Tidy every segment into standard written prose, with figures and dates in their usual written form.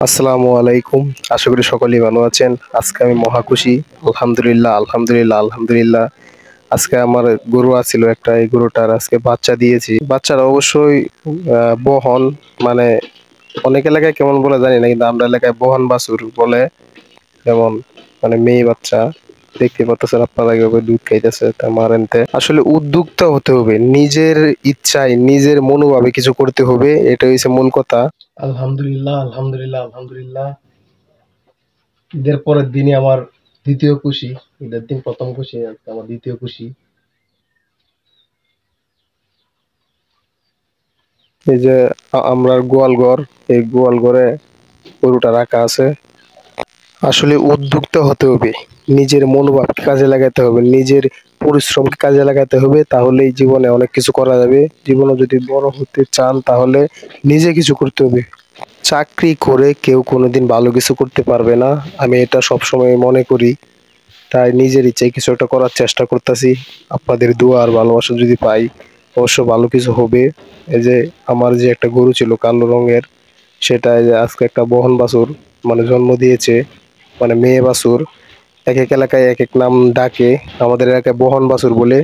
আসসালামু আলাইকুম। আশা করি সকলেই ভালো আছেন। আজকে আমি মহা খুশি। আলহামদুলিল্লাহ, আলহামদুলিল্লাহ, আলহামদুলিল্লাহ। আজকে আমার গরু আছিল একটা, এই গরুটার আজকে বাচ্চা দিয়েছি। বাচ্চারা অবশ্যই বহন, মানে অনেক এলাকায় কেমন বলে জানি না, কিন্তু আমরা এলাকায় বহন বাছুর বলে। যেমন মানে মেয়ে বাচ্চা দেখতে পাচ্ছেন আপনারা, কিভাবে দুধ খাইতেছে তা মারেনতে। আসলে উদ্যোক্তা হতে হবে, নিজের ইচ্ছায় নিজের মনোভাবে কিছু করতে হবে, এটা হচ্ছে মূল কথা। আলহামদুলিল্লাহ, আলহামদুলিল্লাহ, আলহামদুলিল্লাহ। ঈদের পরের দিনই আমার দ্বিতীয় খুশি। ঈদের দিন প্রথম খুশি, আজকে আমার দ্বিতীয় খুশি। এই যে আমরা গোয়াল ঘর, এই গোয়াল ঘরে গরুটা রাখা আছে। আসলে উদ্যোক্তা হতে হবে, নিজের মনোভাবকে কাজে লাগাতে হবে, নিজের পরিশ্রমকে কাজে লাগাতে হবে, তাহলেই জীবনে অনেক কিছু করা যাবে। জীবনে যদি বড় হতে চান তাহলে নিজে কিছু করতে হবে। চাকরি করে কেউ কোনোদিন ভালো কিছু করতে পারবে না, আমি এটা সবসময় মনে করি। তাই নিজের ইচ্ছায় কিছু একটা করার চেষ্টা করতেছি। আপনাদের দোয়া আর ভালোবাসা যদি পাই, অবশ্য ভালো কিছু হবে। এই যে আমার যে একটা গরু ছিল কালো রঙের, সেটা এই যে আজকে একটা বহন বাছুর মানে জন্ম দিয়েছে, মানে মেয়ে বাছুর। এক এক এলাকায় এক এক নাম ডাকে, আমাদের এলাকায় বহন বাছুর বলে।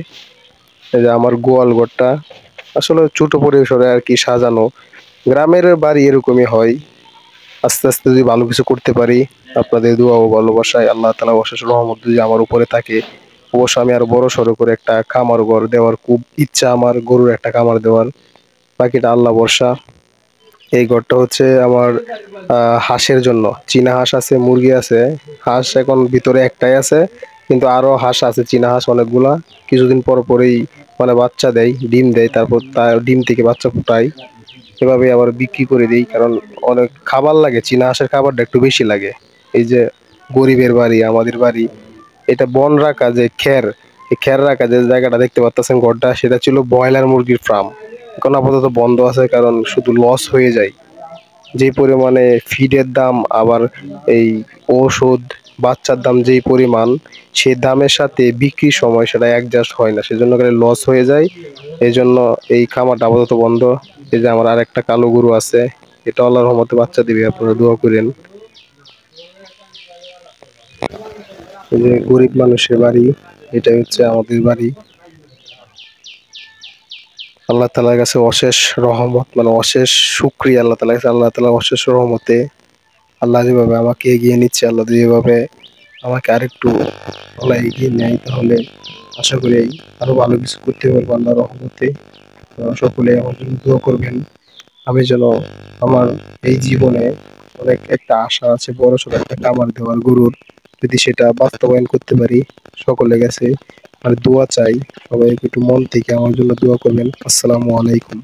এই যে আমার গোয়াল ঘরটা আসলে ছোট পরিসরে আর কি সাজানো। গ্রামের বাড়ি এরকমই হয়। আস্তে আস্তে যদি ভালো কিছু করতে পারি, আপনাদের দোয়া ও ভালোবাসায় আল্লাহ তাআলা অশেষ রহমত যদি আমার উপরে থাকে, অবশ্য আমি আরো বড় সড়ো করে একটা খামার ঘর দেওয়ার খুব ইচ্ছা আমার, গরুর একটা খামার দেওয়ার। বাকিটা আল্লাহ ভরসা। এই ঘরটা হচ্ছে আমার হাঁসের জন্য। চীনা হাঁস আছে, মুরগি আছে। হাঁস এখন ভিতরে একটাই আছে, কিন্তু আরো হাঁস আছে, চীনা হাঁস অনেকগুলা। কিছুদিন পর পরেই মানে বাচ্চা দেয়, ডিম দেয়, তারপর তার ডিম থেকে বাচ্চা ফুটায়। এভাবে আবার বিক্রি করে দিই, কারণ অনেক খাবার লাগে, চীনা হাঁসের খাবারটা একটু বেশি লাগে। এই যে গরিবের বাড়ি, আমাদের বাড়ি, এটা বন রাখা যে খের, এই খের রাখা যে জায়গাটা দেখতে পাচ্ছেন ঘরটা, সেটা ছিল ব্রয়লার মুরগির ফার্ম। এখন আপাতত বন্ধ আছে, কারণ শুধু লস হয়ে যায়। যে পরিমাণে ফিডের দাম, আবার এই ওষুধ, বাচ্চার দাম যেই পরিমাণ, সেই দামের সাথে বিক্রির সময় সেটা অ্যাডজাস্ট হয় না, সেজন্য করে লস হয়ে যায়। এই জন্য এই খামারটা আপাতত বন্ধ। এই যে আমার আর একটা কালো গরু আছে, এটা আল্লাহর রহমতে বাচ্চা দিবে, আপনারা দোয়া করেন। এই যে গরিব মানুষের বাড়ি, এটাই হচ্ছে আমাদের বাড়ি। আল্লাহ তাআলার কাছে অশেষ রহমত, মানে অশেষ শুকরিয়া আল্লাহ তাআলার কাছে, আল্লাহ তাআলার অশেষ রহমতে আল্লাহ যেভাবে আমাকে এগিয়ে নিচ্ছে, আল্লাহ যদি এভাবে আমাকে আরেকটু আল্লাহ এগিয়ে নেয়, তাহলে আশা করি আরো ভালো কিছু করতে পারবো আল্লাহর রহমতে। সকলে আমার জন্য দোয়া করবেন। আমি যেন আমার এই জীবনে অনেক একটা আশা আছে, বড় সড়ো একটা খামার দেওয়ার গরুর, যদি সেটা বাস্তবায়ন করতে পারি। সকলের কাছে মানে দোয়া চাই, সবাই একটু মন থেকে আমার জন্য দোয়া করবেন। আসসালামু আলাইকুম।